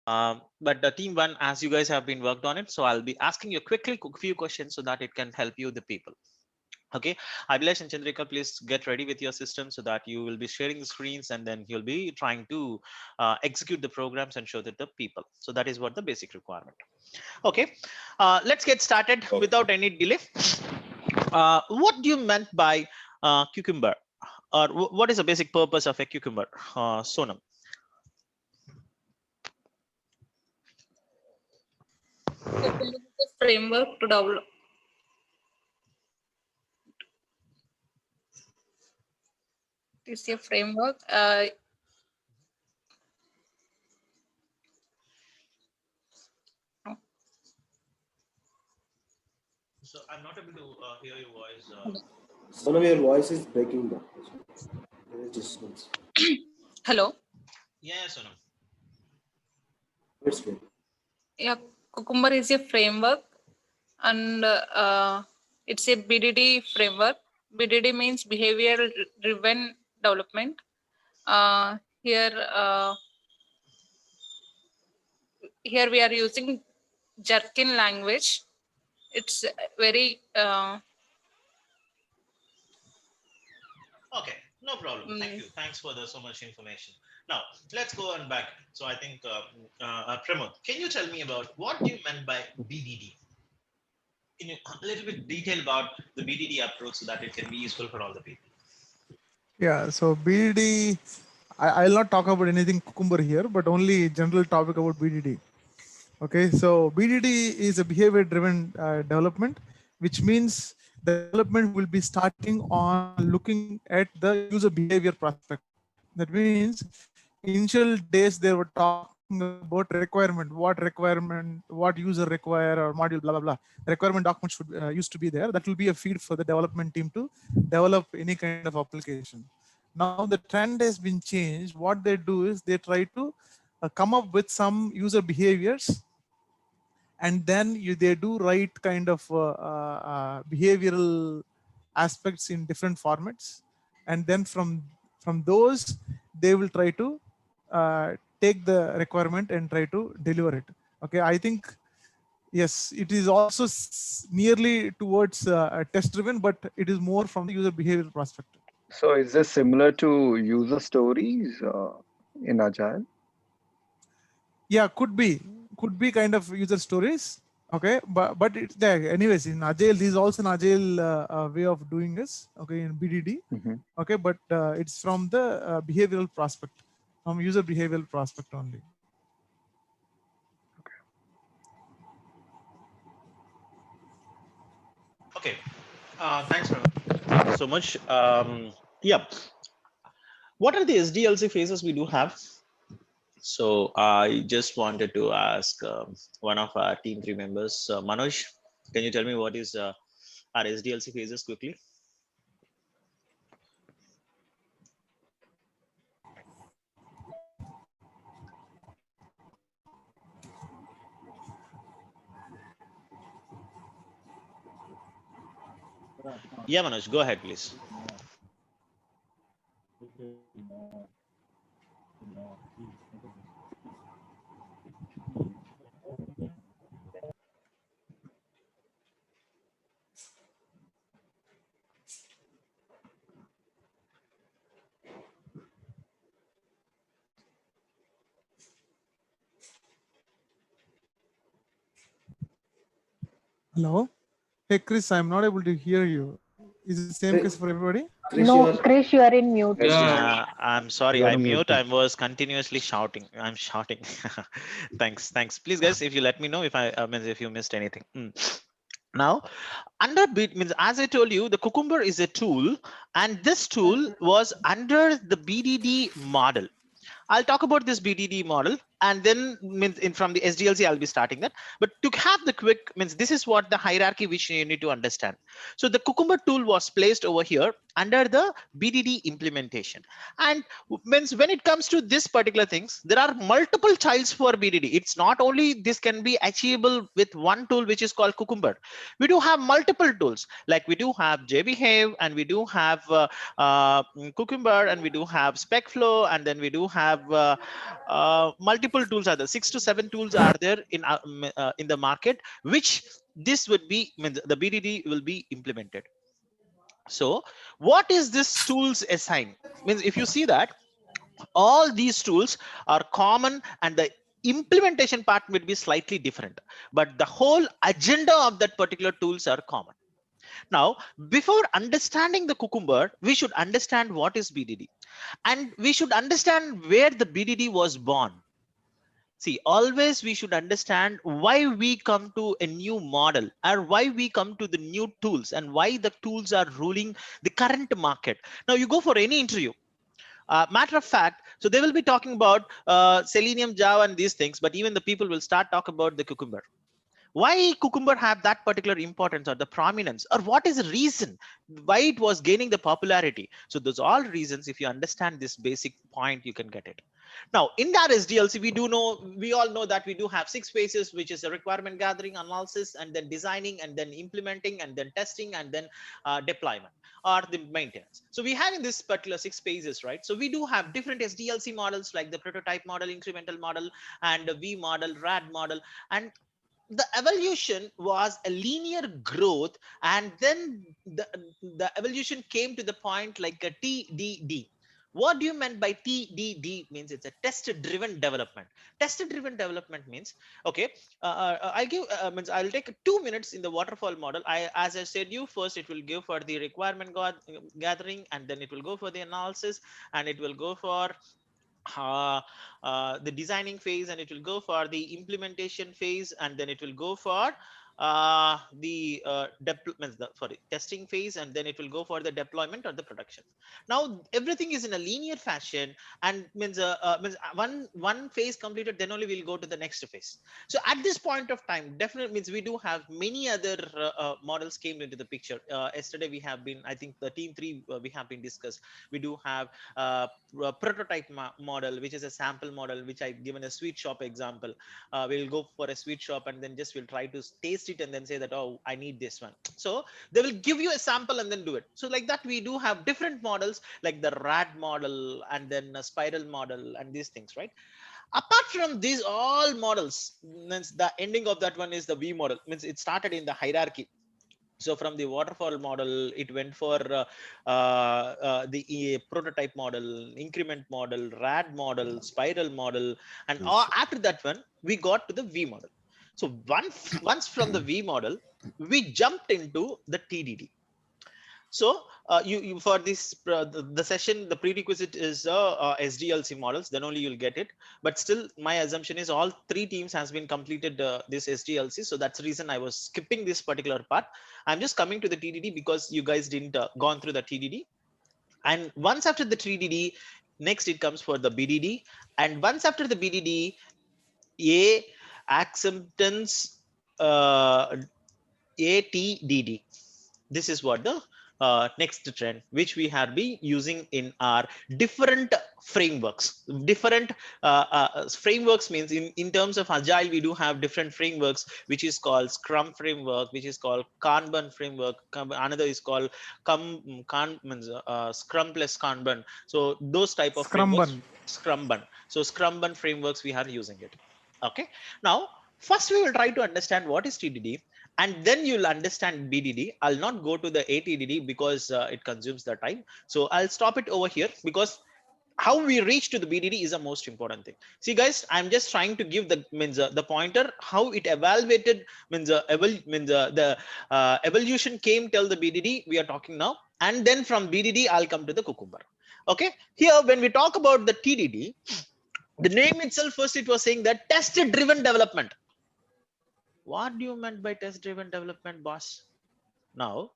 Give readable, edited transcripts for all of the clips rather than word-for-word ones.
But the team one, as you guys have been worked on it, so I'll be asking you quickly few questions so that it can help you the people. Okay, Abhilash and Chandrika, please get ready with your system so that you will be sharing the screens and then you'll be trying to execute the programs and show that the people. So that is what the basic requirement. Okay, let's get started without any delay. What do you meant by cucumber, or what is the basic purpose of a cucumber, Sonam? Cucumber is a framework to develop. It's a framework. So I'm not able to hear your voice. Some of your voice is breaking down. There is distance. Hello. Yeah, Sonam. It's good. Yeah, Cucumber is a framework, and it's a BDD framework. BDD means behavioral driven development. Here, here we are using Jerkin language. It's very Okay, no problem. Thank you. Thanks for the so much information. Now let's go on back. So I think Pramod, can you tell me about what you meant by BDD? Can you a little bit detail about the BDD approach so that it can be useful for all the people? Yeah, so BDD, I'll not talk about anything cucumber here, but only general topic about BDD. Okay, so BDD is a behavior driven development, which means the development will be starting on looking at the user behavior prospect. That means initial days they were talking about requirement, what user require or module, blah, blah, blah. Requirement document should used to be there. That will be a feed for the development team to develop any kind of application. Now the trend has been changed. What they do is they try to come up with some user behaviors, and then they do write kind of behavioral aspects in different formats, and then from those they will try to take the requirement and try to deliver it. Okay, I think yes, it is also nearly towards test driven, but it is more from the user behavior perspective. So is this similar to user stories in Agile? Yeah, could be kind of user stories. Okay, but it's there anyways. In Agile, this is also an Agile way of doing this. Okay, in BDD. Mm-hmm. Okay, but it's from the behavioral prospect, from user behavioral prospect only. Okay, thanks so much. Yeah, what are the SDLC phases we do have? So I just wanted to ask one of our team three members, Manoj, can you tell me what is our SDLC phases quickly? Yeah, Manoj, go ahead, please. Hello, hey Chris, I'm not able to hear you. Is it the same case for everybody? Chris, No, you are, Krish, you are in mute. Yeah, I'm sorry, you're I on mute. mute. I was continuously shouting. I'm shouting. Thanks. Please, guys, if you let me know if if you missed anything. Now, under means as I told you, the Cucumber is a tool, and this tool was under the BDD model. I'll talk about this BDD model, and then means from the SDLC I'll be starting that. But to have the quick means this is what the hierarchy which you need to understand. So the Cucumber tool was placed over here under the BDD implementation, and means when it comes to this particular things, there are multiple childs for BDD. It's not only this can be achievable with one tool which is called Cucumber. We do have multiple tools, like we do have JBehave, and we do have Cucumber, and we do have SpecFlow, and then we do have multiple multiple tools are there. 6 to 7 tools are there in the market, which this would be, means the BDD will be implemented. So what is this tools assign? Means if you see that all these tools are common and the implementation part will be slightly different, but the whole agenda of that particular tools are common. Now, before understanding the Cucumber, we should understand what is BDD, and we should understand where the BDD was born. See, always we should understand why we come to a new model, or why we come to the new tools, and why the tools are ruling the current market. Now, you go for any interview. Matter of fact, so they will be talking about Selenium, Java, and these things, but even the people will start talk about the Cucumber. Why Cucumber have that particular importance or the prominence, or what is the reason why it was gaining the popularity? So those all reasons, if you understand this basic point, you can get it. Now in that SDLC, we all know that we do have 6 phases, which is a requirement gathering, analysis, and then designing, and then implementing, and then testing, and then deployment or the maintenance. So we have in this particular 6 phases, right? So we do have different SDLC models like the prototype model, incremental model, and the V model, RAD model, and the evolution was a linear growth, and then the evolution came to the point like a TDD. What do you mean by TDD? Means it's a test driven development. Test driven development means, okay, I'll take 2 minutes in the waterfall model. As I said you, first it will give for the requirement gathering, and then it will go for the analysis, and it will go for the designing phase, and it will go for the implementation phase, and then it will go for the testing phase, and then it will go for the deployment or the production. Now everything is in a linear fashion, and means one phase completed, then only we'll go to the next phase. So at this point of time, definitely means we do have many other models came into the picture. Yesterday we have been, I think the team 3 we have been discussed. We do have prototype model, which is a sample model, which I've given a sweet shop example. We'll go for a sweet shop, and then just we'll try to taste it and then say that, oh, I need this one. So they will give you a sample and then do it. So like that, we do have different models like the RAD model, and then a spiral model, and these things, right? Apart from these all models, means the ending of that one is the V model. Means it started in the hierarchy. So from the waterfall model, it went for the prototype model, increment model, RAD model, spiral model, and after that one, we got to the V model. So once from the V model, we jumped into the TDD. So you for this the session, the prerequisite is SDLC models, then only you'll get it. But still, my assumption is all 3 teams has been completed this SDLC. So that's the reason I was skipping this particular part. I'm just coming to the TDD because you guys didn't gone through the TDD. And once after the TDD, next it comes for the BDD. And once after the BDD, A acceptance ATDD. This is what the next trend, which we have been using in our different frameworks. Different frameworks means in terms of agile, we do have different frameworks, which is called Scrum framework, which is called Kanban framework. Another is called Scrum plus Kanban. So those type of frameworks, Scrumban. So Scrumban frameworks, we are using it. Okay. Now, first we will try to understand what is TDD, and then you'll understand BDD. I'll not go to the ATDD because it consumes the time. So I'll stop it over here, because how we reach to the BDD is the most important thing. See guys, I'm just trying to give the pointer how it evaluated, the evolution came till the BDD we are talking now, and then from BDD I'll come to the Cucumber. Okay, here when we talk about the TDD, the name itself, first it was saying that test driven development. What do you mean by test driven development, boss? Now,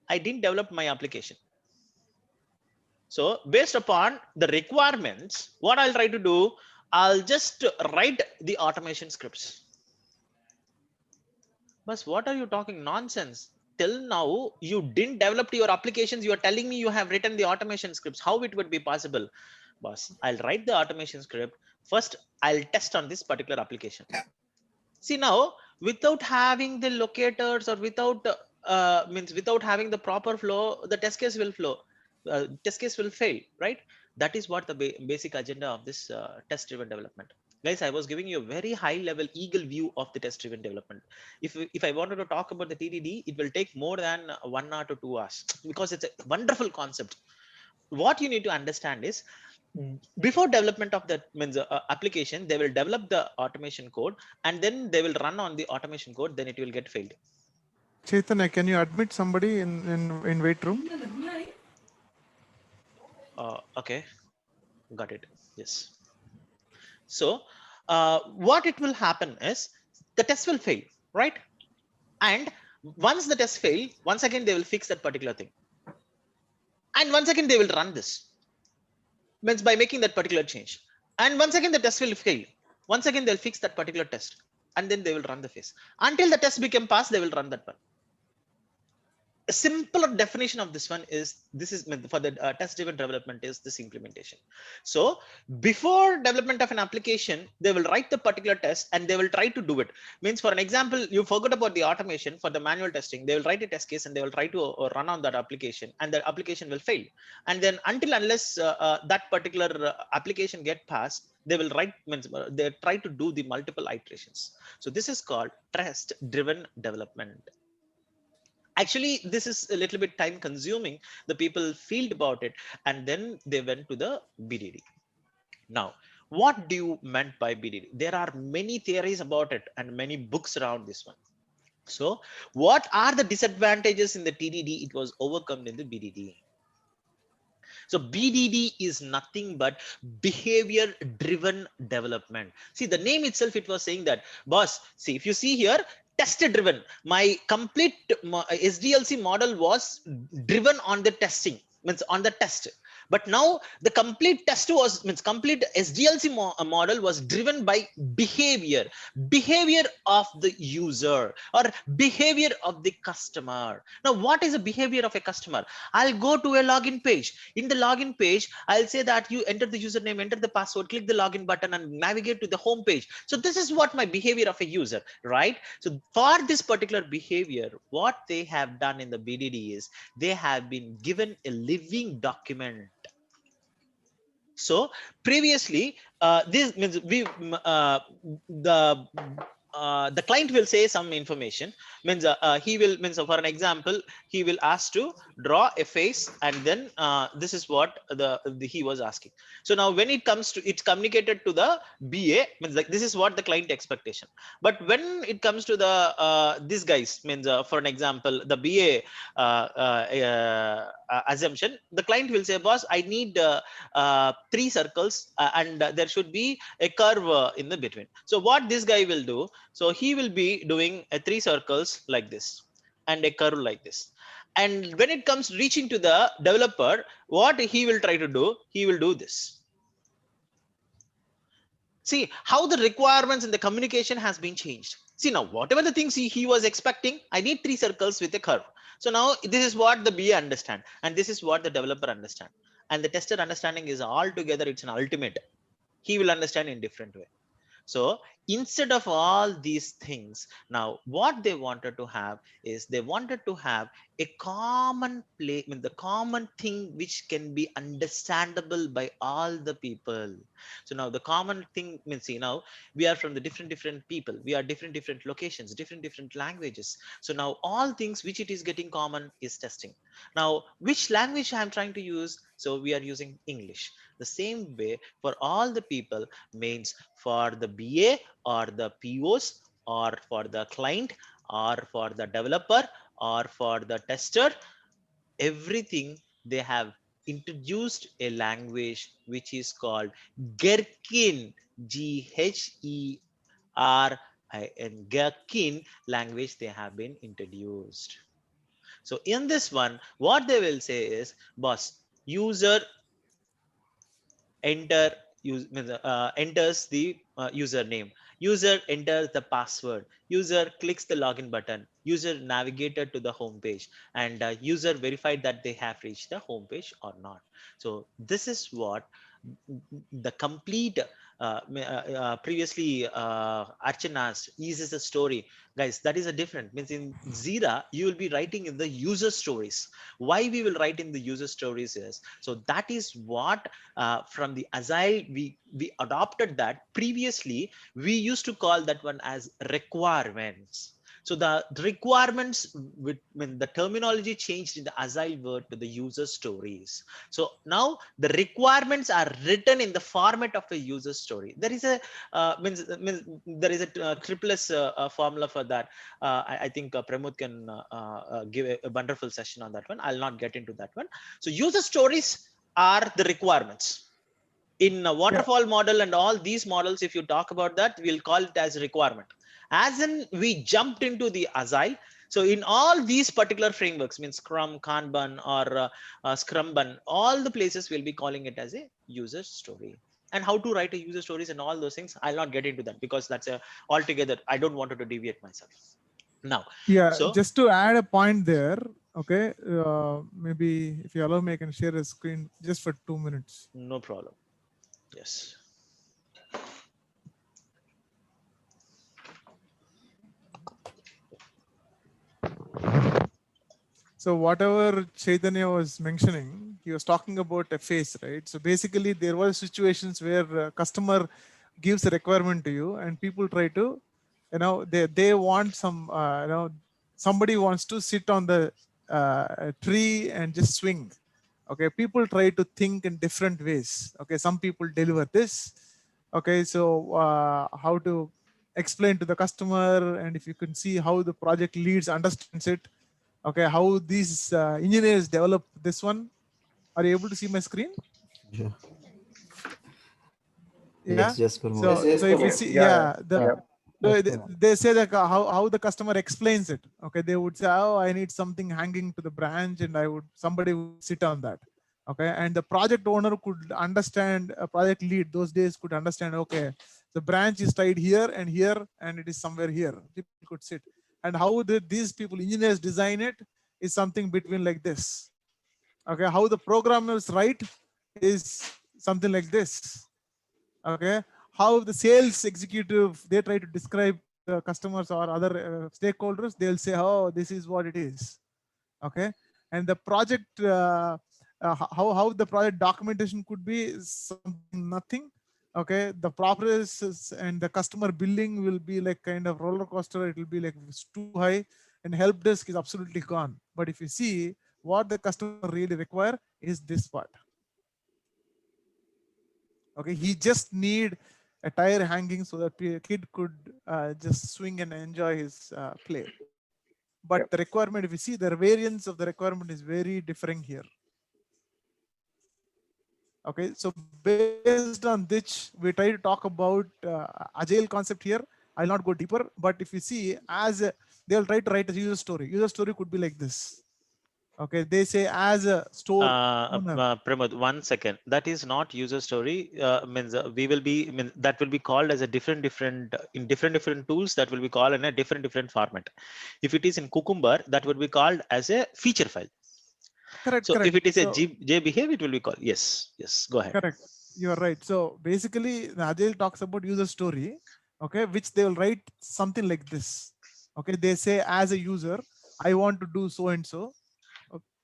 I didn't develop my application. So based upon the requirements, what I'll try to do, I'll just write the automation scripts. But what are you talking nonsense? Till now, you didn't develop your applications. You are telling me you have written the automation scripts. How it would be possible? Boss, I'll write the automation script. First, I'll test on this particular application. See now, without having the locators, or without without having the proper flow, the test case will test case will fail, right? That is what the basic agenda of this test driven development. Guys, I was giving you a very high level eagle view of the test driven development. If I wanted to talk about the TDD, it will take more than 1 hour to 2 hours because it's a wonderful concept. What you need to understand is, before development of that means application, they will develop the automation code and then they will run on the automation code, then it will get failed. Chaitanya, can you admit somebody in wait room? Okay, got it. Yes. So what it will happen is the test will fail, right? And once the test fail, once again they will fix that particular thing, and once again they will run this, means by making that particular change, and once again the test will fail, once again they'll fix that particular test, and then they will run the phase until the test become passed. They will run that one. A simpler definition of this one is, this is for the test driven development is this implementation. So before development of an application, they will write the particular test and they will try to do it. Means, for an example, you forgot about the automation. For the manual testing, they will write a test case and they will try to run on that application, and the application will fail. And then until unless that particular application get passed, they will write, means they try to do the multiple iterations. So this is called test driven development. Actually, this is a little bit time consuming. The people feel about it and then they went to the BDD. Now, what do you meant by BDD? There are many theories about it and many books around this one. So what are the disadvantages in the TDD? It was overcome in the BDD. So BDD is nothing but behavior driven development. See, the name itself, it was saying that, boss, see, if you see here, test driven, my complete SDLC model was driven on the testing, means on the test. But now the complete test was, means complete SDLC model was driven by behavior of the user or behavior of the customer. Now, what is the behavior of a customer? I'll go to a login page. In the login page, I'll say that you enter the username, enter the password, click the login button and navigate to the home page. So this is what my behavior of a user, right? So for this particular behavior, what they have done in the BDD is they have been given a living document. So previously, this means the client will say some information, means he will, means for an example, he will ask to draw a face, and then this is what he was asking. So now when it comes to, it's communicated to the BA, means like this is what the client expectation. But when it comes to the these guys, means for an example, the BA assumption, the client will say, boss, I need 3 circles and there should be a curve in the between. So what this guy will do, so he will be doing 3 circles like this and a curve like this. And when it comes reaching to the developer, what he will try to do, he will do this. See how the requirements in the communication has been changed. See, now whatever the things he was expecting, I need 3 circles with a curve. So now this is what the BA understand, and this is what the developer understand, and the tester understanding is all together. It's an ultimate. He will understand in different way. So instead of all these things, now what they wanted to have is they wanted to have a common play, I mean, the common thing which can be understandable by all the people. So now the common thing means, see, now we are from the different people, we are different locations, different languages. So now all things which it is getting common is testing. Now which language I'm trying to use? So we are using English. The same way for all the people, means for the BA or the POs or for the client or for the developer or for the tester, everything they have introduced a language which is called Gherkin, Gherkin, Gherkin language they have been introduced. So in this one, what they will say is, boss, user enters the username, user enters the password, user clicks the login button, user navigated to the home page, and user verified that they have reached the home page or not. So this is what the complete previously Archana asked, is a story. Guys, that is a different, means in Jira, you will be writing in the user stories. Why we will write in the user stories is, so that is what from the Agile, we adopted that. Previously, we used to call that one as requirements. So the requirements, when the terminology changed in the Agile word to the user stories. So now the requirements are written in the format of a user story. There is a means there is a tripless formula for that. I think Pramod can give a wonderful session on that one. I'll not get into that one. So user stories are the requirements. In a waterfall model and all these models, if you talk about that, we'll call it as requirement. As in we jumped into the Agile. So in all these particular frameworks, means Scrum, Kanban, or Scrumban, all the places will be calling it as a user story. And how to write a user stories and all those things, I'll not get into that because that's a altogether. I don't want to deviate myself now. Yeah, So just to add a point there. Okay, maybe if you allow me, I can share a screen just for 2 minutes. no problem. Yes. So whatever Chaitanya was mentioning, he was talking about a phase, right? So basically there were situations where customer gives a requirement to you and people try to, they want some, somebody wants to sit on the tree and just swing. Okay, people try to think in different ways. Okay, some people deliver this. Okay, so how to explain to the customer, and if you can see how the project leads understands it. Okay, how these engineers develop this one. Are you able to see my screen? Yeah. Yeah. Yes, just for So, Yes, so if you Pramod. see, Yeah, so they say that how the customer explains it. Okay, they would say, oh, I need something hanging to the branch, and somebody would sit on that. Okay, and the project owner could understand, a project lead those days could understand. Okay, the branch is tied here, and it is somewhere here. People could sit, and how did these people engineers design it is something between like this. Okay, how the programmers write is something like this. Okay, how the sales executive, they try to describe the customers or other stakeholders, they'll say, oh, this is what it is. Okay, and the project how the project documentation could be something nothing. Okay, the process and the customer billing will be like kind of roller coaster. It will be like it's too high, and help desk is absolutely gone. But if you see what the customer really require is this part. Okay, he just need a tire hanging so that a kid could just swing and enjoy his play. But Yep. the requirement, if you see, the variance of the requirement is very differing here. Okay, so based on which we try to talk about agile concept here. I'll not go deeper, but if you see, they'll try to write a user story. User story could be like this. Okay, they say as a store owner. Pramod, 1 second. That is not user story. Means we will be, that will be called as a different in different tools. That will be called in a different format. If it is in Cucumber, that would be called as a feature file. Correct. So correct. if it is a So, JBehave, it will be called. Yes. Go ahead. Correct. You are right. So basically, the Agile talks about user story, okay, which they will write something like this. Okay, they say as a user, I want to do so and so.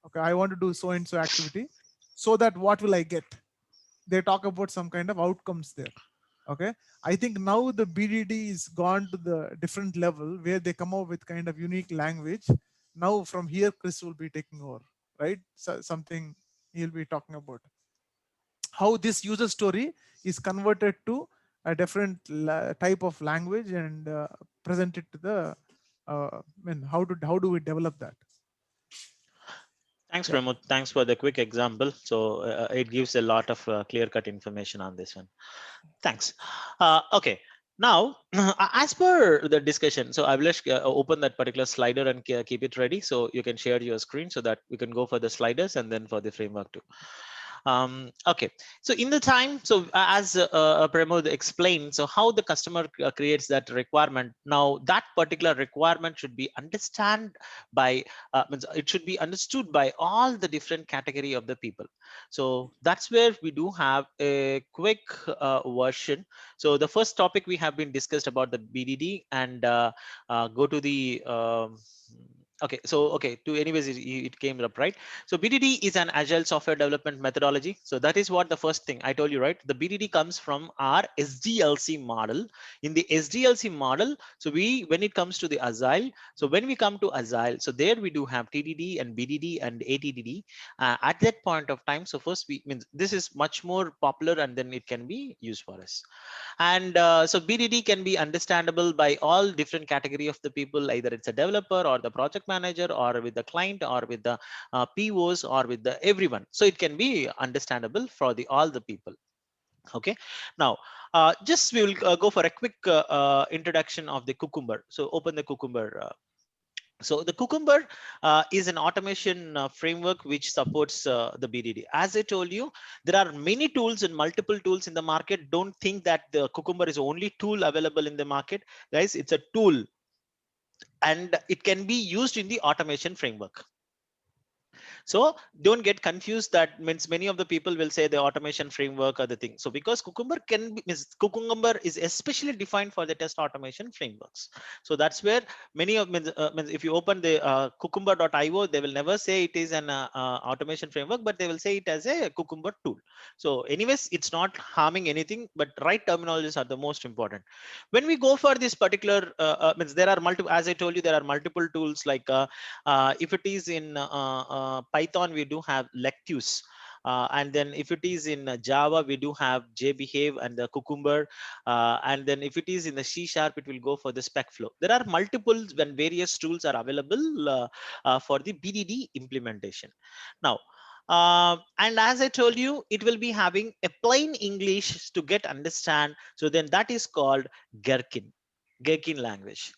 Okay, I want to do so and so activity. So that what will I get? They talk about some kind of outcomes there. Okay, I think now the BDD is gone to the different level where they come up with kind of unique language. Now from here, Chris will be taking over, right? So something he'll be talking about how this user story is converted to a different type of language and present it to the how do we develop that? Thanks, Yeah. Pramod. Thanks for the quick example. So it gives a lot of clear-cut information on this one. Thanks. Okay. Now, as per the discussion, so I will open that particular slider and keep it ready so you can share your screen so that we can go for the sliders and then for the framework too. Okay, so in the time, so as Pramod explained, so how the customer creates that requirement. Now that particular requirement should be understand by means it should be understood by all the different category of the people. So that's where we do have a quick version. So the first topic we have been discussed about the BDD, and go to the okay, so okay, to anyways it came up, right? So BDD is an agile software development methodology. So that is what the first thing I told you, right? The BDD comes from our SDLC model. In the SDLC model, so when it comes to the agile, so when we come to agile, so there we do have TDD and BDD and ATDD at that point of time. So first we means this is much more popular, and then it can be used for us. And so BDD can be understandable by all different category of the people, either it's a developer or the project manager or with the client or with the POs or with the everyone. So it can be understandable for the all the people. Okay, now just we will go for a quick introduction of the Cucumber. So open the Cucumber. So the Cucumber is an automation framework which supports the BDD. As I told you, there are many tools and multiple tools in the market. Don't think that the Cucumber is the only tool available in the market, guys. It's a tool, and it can be used in the automation framework. So don't get confused. That means many of the people will say the automation framework or the thing. So because Cucumber can be, Cucumber is especially defined for the test automation frameworks. So that's where many of means if you open the cucumber.io, they will never say it is an automation framework, but they will say it as a Cucumber tool. So anyways, it's not harming anything, but right terminologies are the most important. When we go for this particular means there are multiple, as I told you, there are multiple tools like if it is in Python, we do have Lectus. And then if it is in Java, we do have JBehave and the Cucumber. And then if it is in the C#, it will go for the SpecFlow. There are multiple and various tools are available for the BDD implementation. Now, and as I told you, it will be having a plain English to get understand. So then that is called Gherkin language.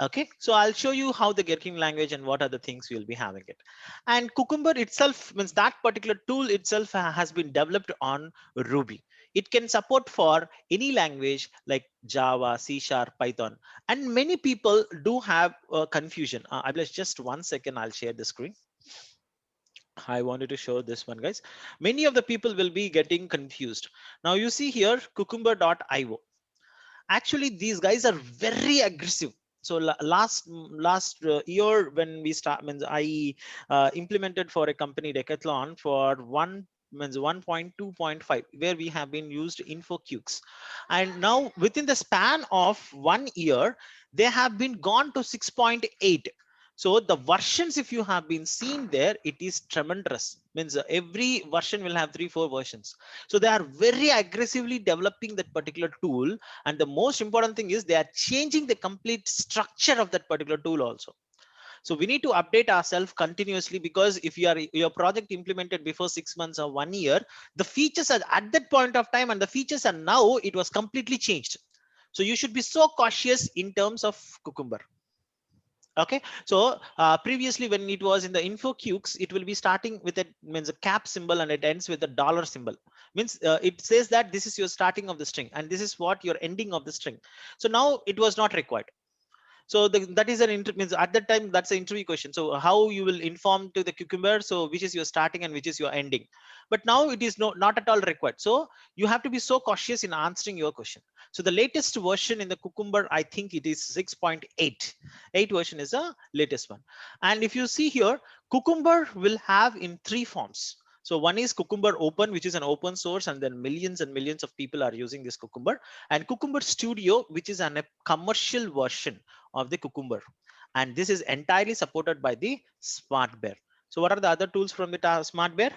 Okay, so I'll show you how the Gherkin language and what are the things we'll be having it. And Cucumber itself means that particular tool itself has been developed on Ruby. It can support for any language like Java, C#, Python. And many people do have confusion. I will just 1 second, I'll share the screen. I wanted to show this one, guys. Many of the people will be getting confused. Now you see here cucumber.io. Actually, these guys are very aggressive. So last year when we start, means I implemented for a company Decathlon for 1.2.5, where we have been used InfoQux, and now within the span of 1 year they have been gone to 6.8. So the versions, if you have been seen there, it is tremendous. Means every version will have 3-4 versions. So they are very aggressively developing that particular tool. And the most important thing is they are changing the complete structure of that particular tool also. So we need to update ourselves continuously, because if your project implemented before 6 months or 1 year, the features are at that point of time and the features are now, it was completely changed. So you should be so cautious in terms of Cucumber. Okay, so previously when it was in the InfoQux, it will be starting with a means a cap symbol and it ends with a dollar symbol. Means it says that this is your starting of the string and this is what your ending of the string. So now it was not required. So that is an means at that time, that's an interview question. So how you will inform to the Cucumber, so which is your starting and which is your ending. But now it is not at all required. So you have to be so cautious in answering your question. So the latest version in the Cucumber, I think it is 6.8. 8 version is the latest one. And if you see here, Cucumber will have in 3 forms. So one is Cucumber Open, which is an open source, and then millions and millions of people are using this Cucumber. And Cucumber Studio, which is a commercial version of the Cucumber. And this is entirely supported by the SmartBear. So what are the other tools from the SmartBear?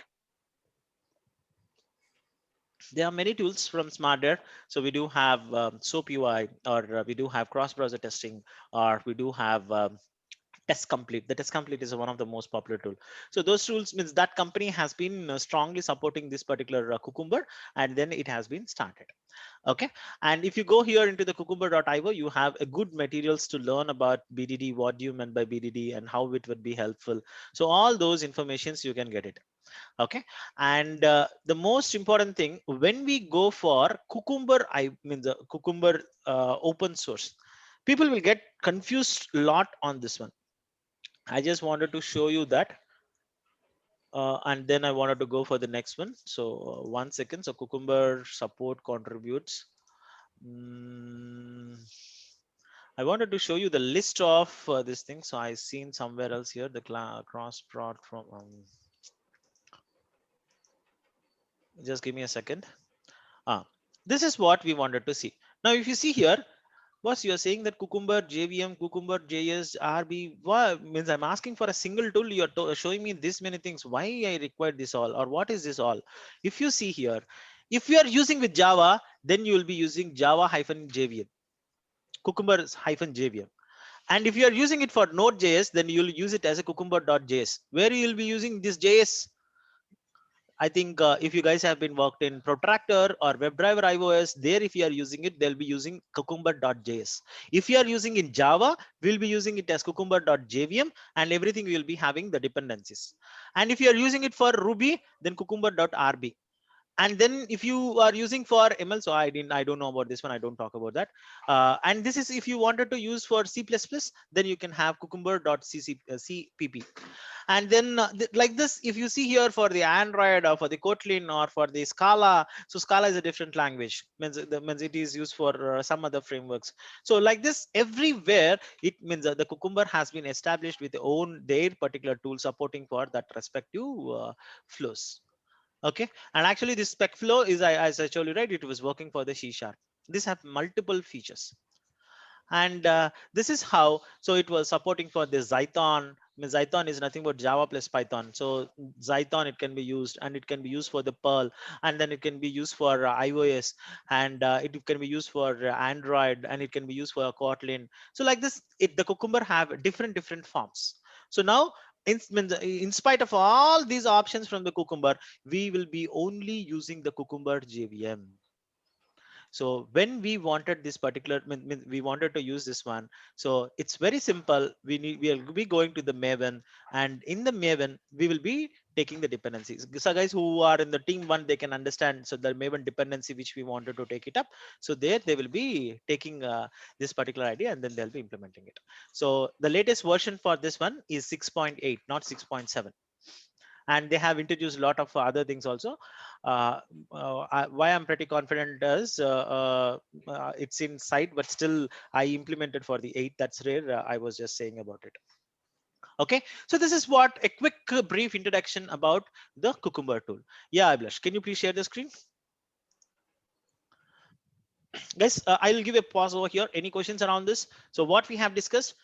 There are many tools from SmartBear. So we do have SOAP UI, or we do have cross-browser testing, or we do have Test Complete. The Test Complete is one of the most popular tool. So those tools means that company has been strongly supporting this particular Cucumber, and then it has been started. Okay, and if you go here into the cucumber.io, you have a good materials to learn about BDD, what do you mean by BDD and how it would be helpful. So all those informations you can get it. Okay, and the most important thing when we go for Cucumber, I mean the Cucumber open source, people will get confused a lot on this one. I just wanted to show you that. And then I wanted to go for the next one. So 1 second. So Cucumber support contributes. Mm, I wanted to show you the list of this thing. So I seen somewhere else here the cross prod from. Just give me a second. This is what we wanted to see. Now, if you see here, boss, you are saying that Cucumber, JVM, Cucumber, JS, RB. What means I'm asking for a single tool. You are showing me this many things. Why I require this all, or what is this all? If you see here, if you are using with Java, then you will be using Java hyphen JVM, Cucumber hyphen JVM. And if you are using it for Node.js, then you'll use it as a Cucumber.js, where you will be using this JS. I think if you guys have been worked in Protractor or WebDriver iOS, there if you are using it, they'll be using Cucumber.js. If you are using in Java, we'll be using it as Cucumber.jvm, and everything will be having the dependencies. And if you are using it for Ruby, then Cucumber.rb. And then if you are using for ML, so I don't know about this one, I don't talk about that. And this is if you wanted to use for C++, then you can have Cucumber.cpp. And then like this, if you see here for the Android or for the Kotlin or for the Scala, so Scala is a different language, means it is used for some other frameworks. So like this, everywhere it means the Cucumber has been established with their particular tool supporting for that respective flows. Okay, and actually this spec flow is, as I told you, right, it was working for the C#. This have multiple features. And this is how, so it was supporting for the Zython. I mean, Zython is nothing but Java plus Python. So Zython, it can be used, and it can be used for the Perl, and then it can be used for iOS, and it can be used for Android, and it can be used for Kotlin. So like this, the Cucumber have different forms. So now, in spite of all these options from the Cucumber, we will be only using the Cucumber JVM. So when we wanted this particular, we wanted to use this one. So it's very simple. We will be going to the Maven, and in the Maven, we will be taking the dependencies. So guys who are in the team one, they can understand. So the Maven dependency, which we wanted to take it up. So there they will be taking this particular idea, and then they'll be implementing it. So the latest version for this one is 6.8, not 6.7. And they have introduced a lot of other things also. Why I'm pretty confident is it's in sight, but still I implemented for the 8. That's rare. I was just saying about it. Okay, so this is what a quick brief introduction about the Cucumber tool. Yeah, Abhilash, can you please share the screen? Guys, I'll give a pause over here. Any questions around this? So what we have discussed,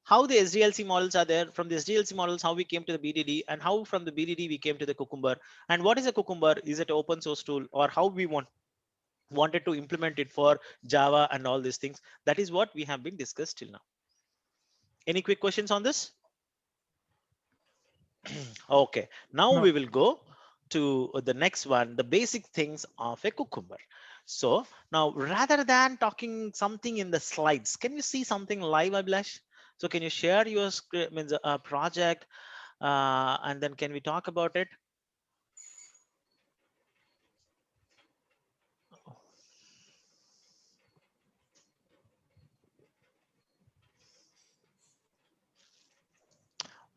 how the SDLC models are there, from the SDLC models, how we came to the BDD, and how from the BDD we came to the Cucumber. And what is a Cucumber? Is it an open source tool, or how we wanted to implement it for Java and all these things? That is what we have been discussed till now. Any quick questions on this? Okay, now No. we will go to the next one, the basic things of a Cucumber. So now, rather than talking something in the slides, can you see something live, Abhilash? So can you share your script, means a project, and then can we talk about it?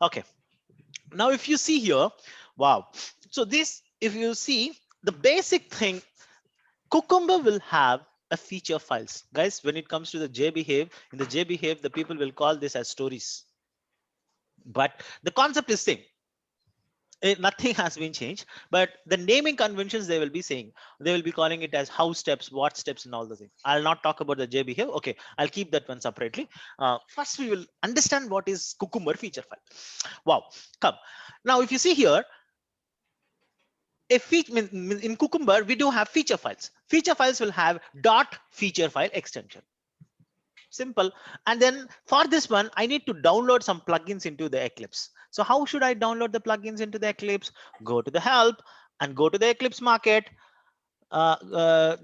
Okay, now if you see here, wow. So this, if you see the basic thing, Cucumber will have a feature files. Guys, when it comes to the JBehave, in the JBehave, the people will call this as stories. But the concept is same. Nothing has been changed, but the naming conventions they will be saying, they will be calling it as how steps, what steps, and all the things. I'll not talk about the JBehave. Okay, I'll keep that one separately. First, we will understand what is Cucumber feature file. Wow, come. Now, if you see here, in Cucumber, we do have feature files. Feature files will have dot feature file extension. Simple. And then for this one, I need to download some plugins into the Eclipse. So how should I download the plugins into the Eclipse? Go to the help and go to the Eclipse market.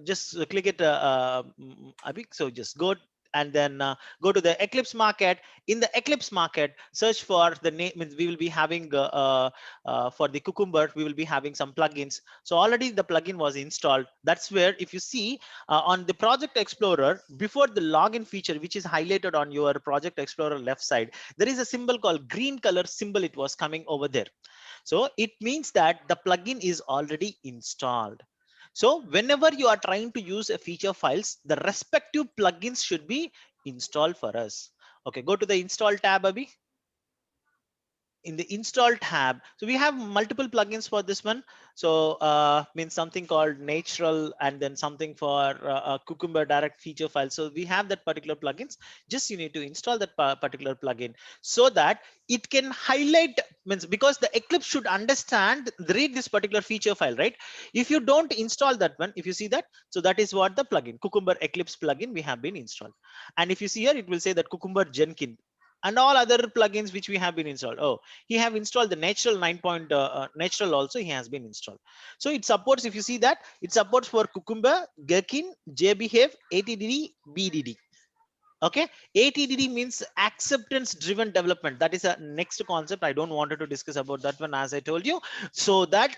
Just click it. So just go and then go to the Eclipse market. In the Eclipse market, search for the name. Means we will be having for the Cucumber, we will be having some plugins. So already the plugin was installed. That's where, if you see on the Project Explorer, before the login feature, which is highlighted on your Project Explorer left side, there is a symbol called green color symbol. It was coming over there. So it means that the plugin is already installed. So whenever you are trying to use a feature files, the respective plugins should be installed for us. Okay, go to the install tab, Abhi. In the install tab, so we have multiple plugins for this one. So means something called natural, and then something for Cucumber direct feature file. So we have that particular plugins. Just you need to install that particular plugin so that it can highlight, means because the Eclipse should understand, read this particular feature file, right? If you don't install that one, if you see that, so that is what the plugin Cucumber Eclipse plugin we have been installed. And if you see here, it will say that Cucumber Jenkins and all other plugins which we have been installed. Oh, he have installed the natural 9 point natural also, he has been installed. So it supports, if you see that, it supports for Cucumber, Gherkin, JBehave, ATDD, BDD. Okay, ATDD means acceptance driven development. That is a next concept. I don't wanted to discuss about that one, as I told you. So that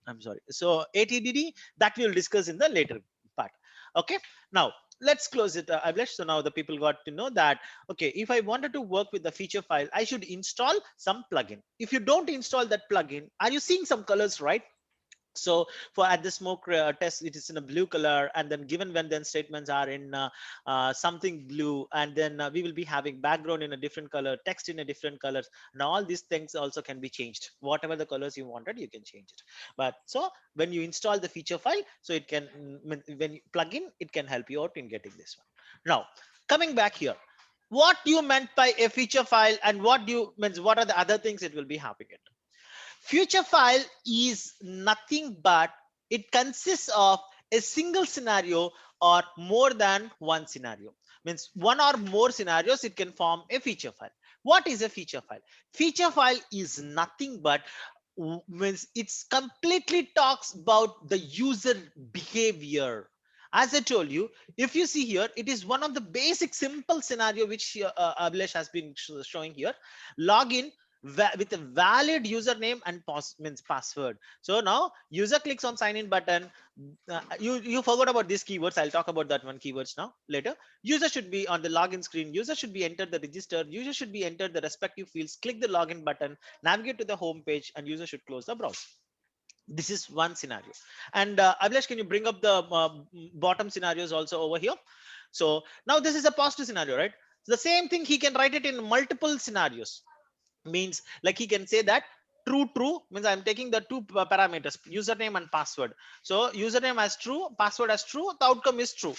I'm sorry. So ATDD, that we'll discuss in the later part. Okay, now let's close it, Abhilash. So now the people got to know that, okay, if I wanted to work with the feature file, I should install some plugin. If you don't install that plugin, are you seeing some colors, right? So for at the smoke test, it is in a blue color, and then given when then statements are in something blue, and then we will be having background in a different color, text in a different color. Now all these things also can be changed. Whatever the colors you wanted, you can change it. But so when you install the feature file, so it can, when you plug in, it can help you out in getting this one. Now coming back here, what you meant by a feature file, and what do you means, what are the other things it will be having it? Feature file is nothing but it consists of a single scenario or more than one scenario. Means one or more scenarios, it can form a feature file. What is a feature file? Feature file is nothing but means it's completely talks about the user behavior. As I told you, if you see here, it is one of the basic simple scenario which Abhilash has been showing here. Login with a valid username and means password. So now user clicks on sign in button. You forgot about these keywords. I'll talk about that one keywords now later. User should be on the login screen. User should be entered the register. User should be entered the respective fields. Click the login button, navigate to the home page, and user should close the browser. This is one scenario. And Abhilash, can you bring up the bottom scenarios also over here? So now this is a positive scenario, right? The same thing, he can write it in multiple scenarios. Means like he can say that true means I'm taking the two parameters, username and password. So username as true, password as true, the outcome is true.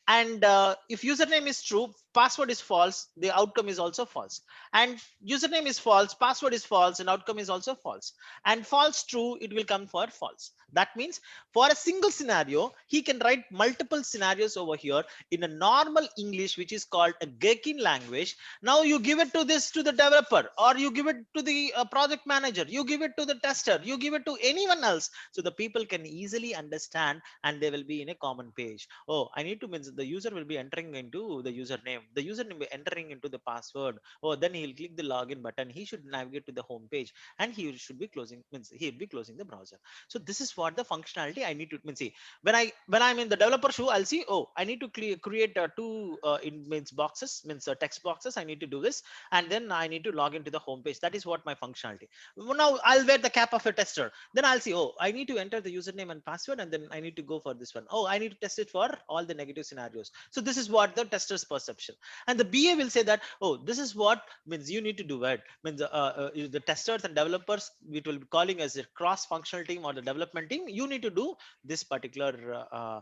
And if username is true, password is false, the outcome is also false. And username is false, password is false, and outcome is also false. And false true, it will come for false. That means for a single scenario, he can write multiple scenarios over here in a normal English, which is called a Gherkin language. Now you give it to this to the developer, or you give it to the project manager, you give it to the tester, you give it to anyone else, so the people can easily understand, and they will be in a common page. Oh, I need to means the user will be entering into the username, the username will be entering into the password. Oh, then he'll click the login button, he should navigate to the home page, and he should be closing, means he'll be closing the browser. So this is what the functionality I need to means see. When I'm in the developer shoe, I'll see, oh, I need to create two in means boxes, means text boxes. I need to do this, and then I need to log into the home page. That is what my functionality. Now I'll wear the cap of a tester. Then I'll see, oh, I need to enter the username and password, and then I need to go for this one. Oh, I need to test it for all the negative scenarios. So this is what the tester's perception. And the BA will say that, oh, this is what means you need to do it. Means the testers and developers, it will be calling as a cross-functional team or the development team. You need to do this particular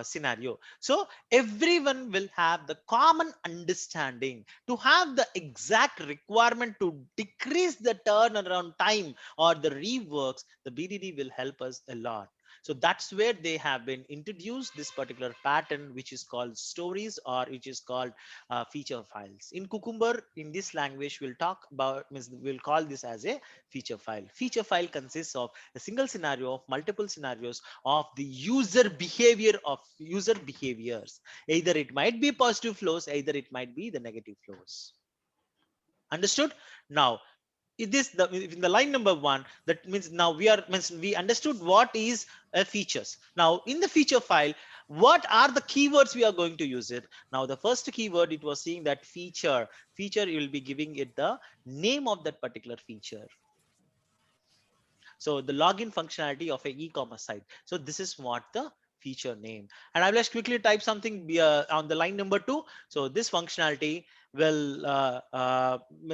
scenario. So everyone will have the common understanding to have the exact requirement to decrease the turnaround time or the reworks. The BDD will help us a lot. So that's where they have been introduced this particular pattern, which is called stories, or which is called feature files. In Cucumber, in this language, we'll talk about, means we'll call this as a feature file. Feature file consists of a single scenario of multiple scenarios of the user behavior of user behaviors. Either it might be positive flows, either it might be the negative flows. Understood? Now, in the line number 1, that means now we understood what is a features. Now in the feature file, what are the keywords we are going to use it? Now the first keyword, it was saying that feature you will be giving it the name of that particular feature. So the login functionality of an e-commerce site. So this is what the feature name. And I'll just quickly type something on the line number 2. So this functionality will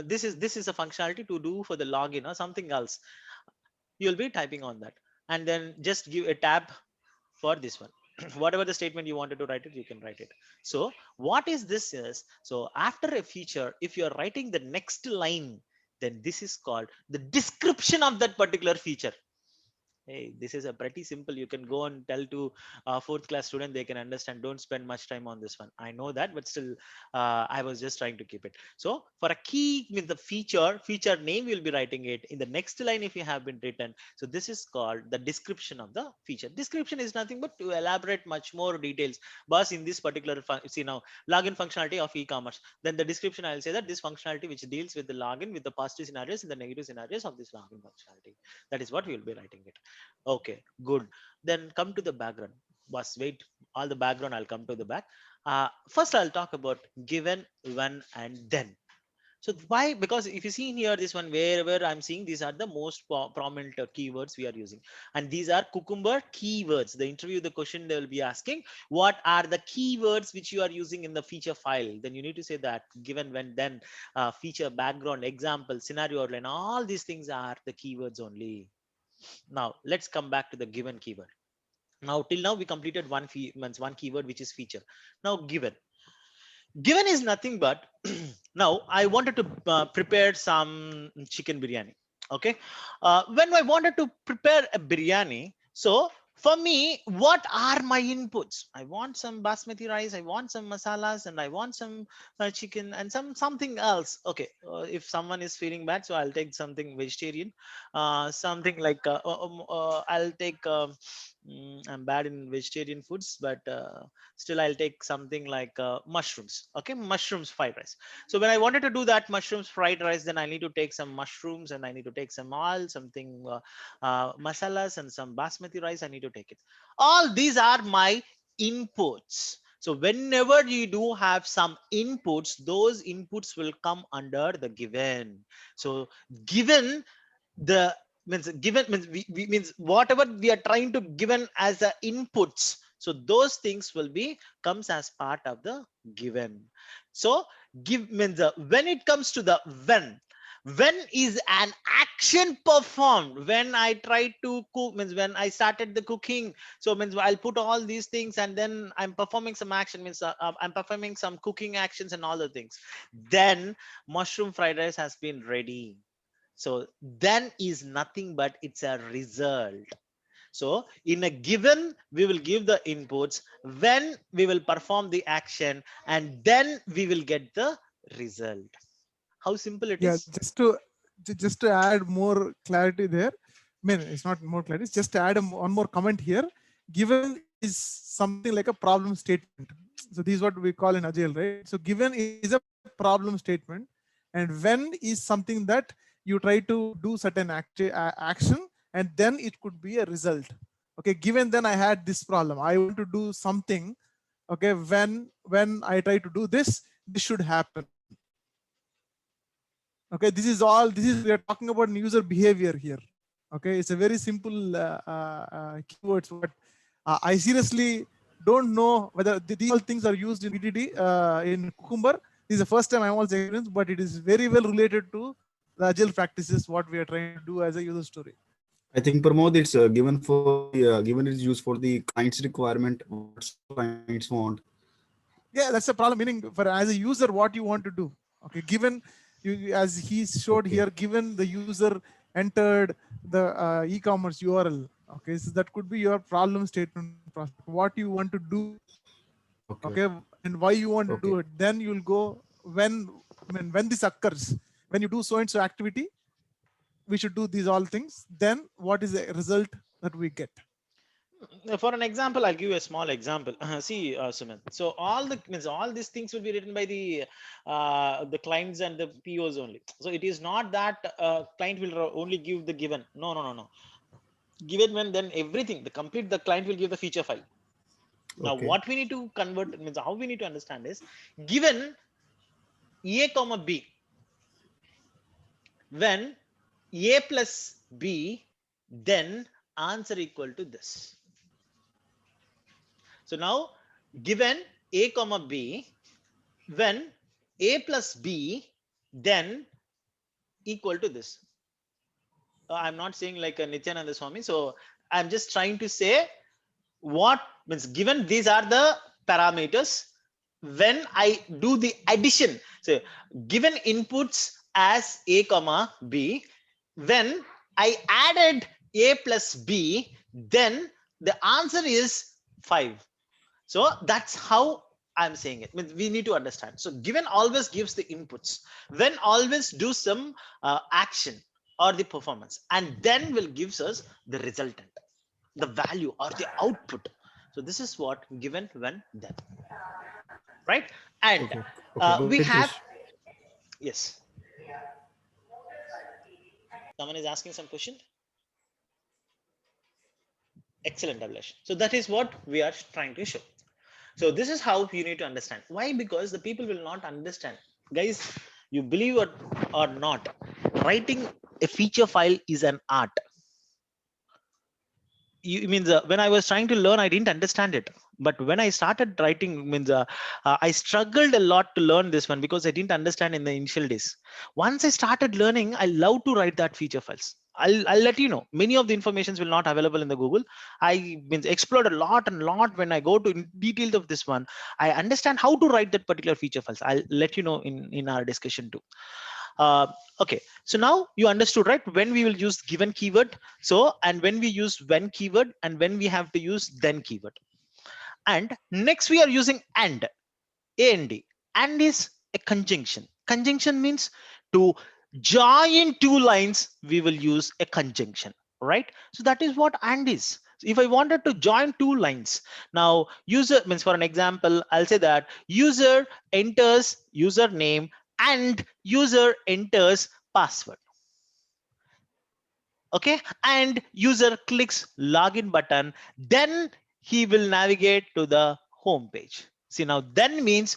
this is a functionality to do for the login or something else. You'll be typing on that, and then just give a tab for this one. Whatever the statement you wanted to write it, you can write it. So what is this is, so after a feature, if you're writing the next line, then this is called the description of that particular feature. Hey, this is a pretty simple. You can go and tell to a 4th class student, they can understand. Don't spend much time on this one. I know that, but still, I was just trying to keep it. So for a key with the feature name, you'll be writing it in the next line if you have been written. So this is called the description of the feature. Description is nothing but to elaborate much more details. But in this particular, see now, login functionality of e-commerce, then the description, I'll say that this functionality which deals with the login with the positive scenarios and the negative scenarios of this login functionality. That is what we will be writing it. Okay, good. Then come to the background. Boss, wait, all the background, I'll come to the back. First, I'll talk about given, when, and then. So why? Because if you see in here, this one, wherever I'm seeing, these are the most prominent keywords we are using. And these are Cucumber keywords. The interview, the question they will be asking, what are the keywords which you are using in the feature file? Then you need to say that given, when, then, feature, background, example, scenario outline, all these things are the keywords only. Now let's come back to the given keyword. Now till now we completed one keyword, which is feature. Now given is nothing but now I wanted to prepare some chicken biryani. Okay, when I wanted to prepare a biryani, so for me, what are my inputs? I want some basmati rice, I want some masalas, and I want some chicken and something else. Okay, if someone is feeling bad, so I'll take something vegetarian, something like I'll take I'm bad in vegetarian foods, but still I'll take something like mushrooms. Okay, mushrooms fried rice. So when I wanted to do that mushrooms fried rice, then I need to take some mushrooms and I need to take some oil, something masalas and some basmati rice. I need to take it. All these are my inputs. So whenever you do have some inputs, those inputs will come under the given. So given the means given means we means whatever we are trying to given as the inputs, so those things will be comes as part of the given. So give means when it comes to the when is an action performed. When I try to cook means when I started the cooking, so means I'll put all these things and then I'm performing some action, means I'm performing some cooking actions and all the things, then mushroom fried rice has been ready. So then is nothing but it's a result. So in a given, we will give the inputs, when we will perform the action, and then we will get the result. How simple it Yeah, is. just to add more clarity there. I mean, it's not more clarity. It's just to add one more comment here. Given is something like a problem statement. So this is what we call in Agile, right? So given is a problem statement, and when is something that you try to do certain action, and then it could be a result. Okay, given then I had this problem. I want to do something. Okay, when I try to do this, this should happen. Okay, this is we are talking about user behavior here. Okay, it's a very simple keywords, but I seriously don't know whether these all things are used in BDD in Cucumber. This is the first time I was experienced, but it is very well related to the agile practices what we are trying to do as a user story. I think Pramod, it's given is used for the client's requirement, what clients want. Yeah, that's the problem. Meaning, for as a user, what you want to do. Okay, given you, as he showed here, given the user entered the e-commerce URL, Okay, so that could be your problem statement process, what you want to do, okay, and why you want to do it. Then you'll go when this occurs, when you do so and so activity, we should do these all things. Then what is the result that we get? For an example, I'll give you a small example. See, Sumit. So all these things will be written by the clients and the POs only. So it is not that client will only give the given. No, no, no, no. Given when then everything the client will give the feature file. Now what we need to convert means how we need to understand is given A comma B, when A plus B, then answer equal to this. So now given A comma B, when A plus B, then equal to this. I'm not saying like a Nityananda Swami. So I'm just trying to say what means given these are the parameters, when I do the addition, so given inputs as A comma B, when I added A plus B, then the answer is 5. So that's how I'm saying it. Means we need to understand. So given always gives the inputs, when always do some action or the performance, and then will gives us the resultant, the value or the output. So this is what given, when, then, right? And we have, yes. Someone is asking some question. Excellent, Abhilash. So that is what we are trying to show. So this is how you need to understand. Why? Because the people will not understand. Guys, you believe it or not, writing a feature file is an art. You means when I was trying to learn, I didn't understand it. But when I started writing, means I struggled a lot to learn this one because I didn't understand in the initial days. Once I started learning, I love to write that feature files. I'll let you know. Many of the informations will not available in the Google. I means explored a lot and lot when I go to in details of this one. I understand how to write that particular feature files. I'll let you know in our discussion too. Okay, so now you understood, right? When we will use given keyword, so and when we use when keyword, and when we have to use then keyword. And next we are using and, and is a conjunction. Conjunction means to join two lines, we will use a conjunction, right? So that is what and is. If I wanted to join two lines, now user means, for an example, I'll say that user enters username and user enters password. Okay, and user clicks login button, then he will navigate to the home page. See, now then means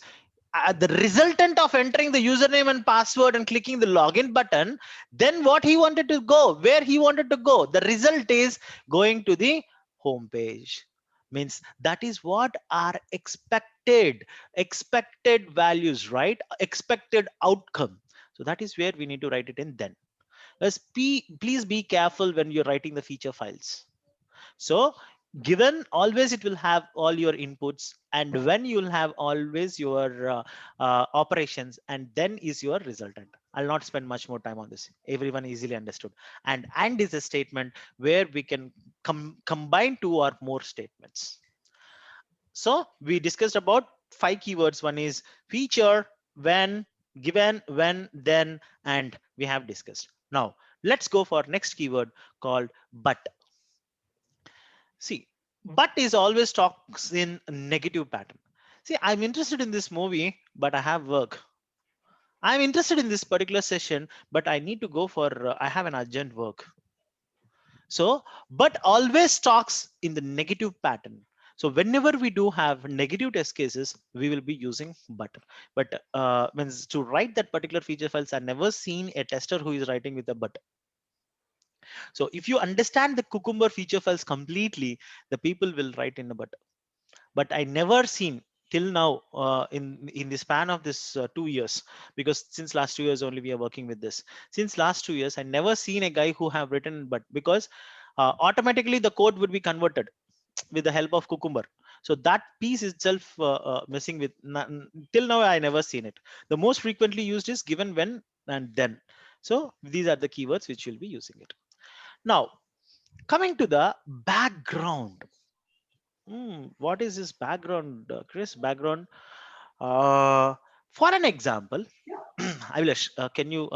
the resultant of entering the username and password and clicking the login button, then what he wanted to go, where he wanted to go, the result is going to the home page. Means that is what are expected values, right? Expected outcome. So that is where we need to write it in then. Please be careful when you're writing the feature files. So given always it will have all your inputs, and when you'll have always your operations, and then is your resultant. I'll not spend much more time on this. Everyone easily understood. And is a statement where we can combine two or more statements. So we discussed about 5 keywords. One is feature, when, given, when, then, and we have discussed. Now let's go for next keyword called but. See, but is always talks in a negative pattern. See, I'm interested in this movie, but I have work. I'm interested in this particular session, but I need to go for, I have an urgent work. So, but always talks in the negative pattern. So whenever we do have negative test cases, we will be using but. But means to write that particular feature files, I've never seen a tester who is writing with a but. So if you understand the Cucumber feature files completely, the people will write in a but. But I never seen till now in the span of this 2 years, because since last 2 years only we are working with this. Since last 2 years, I never seen a guy who have written but, because automatically the code would be converted with the help of Cucumber. So that piece itself missing with till now I never seen it. The most frequently used is given, when, and then. So these are the keywords which will be using it. Now Coming to the background. What is this background, Chris? Background. For an example, I will. Can you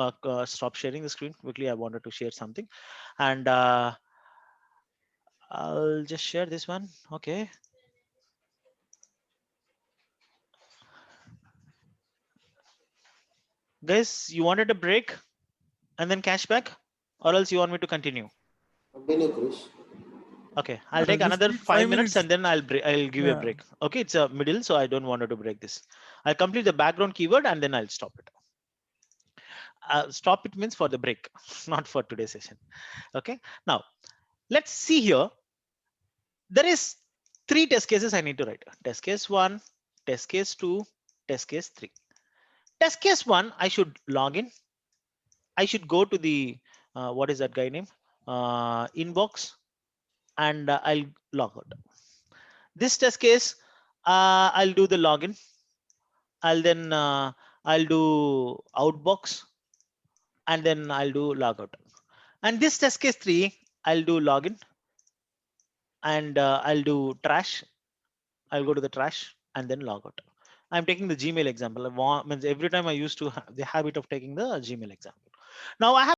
stop sharing the screen quickly? I wanted to share something, and I'll just share this one. Okay. Guys, you wanted a break and then cashback, or else you want me to continue? Continue, Chris. Okay, I'll take just another need 5 minutes and then I'll give you a Yeah. break. Okay, it's a middle, so I don't want to break this. I'll complete the background keyword and then I'll stop it. Stop it means for the break, not for today's session. Okay, now let's see here. There is 3 test cases I need to write. Test case 1, test case 2, test case 3. Test case 1, I should log in. I should go to the what is that guy name? Inbox, and I'll log out. This test case, I'll do the login. I'll do outbox, and then I'll do logout. And this test case 3, I'll do login, and I'll do trash. I'll go to the trash and then log out. I'm taking the Gmail example. Means every time I used to have the habit of taking the Gmail example. Now I have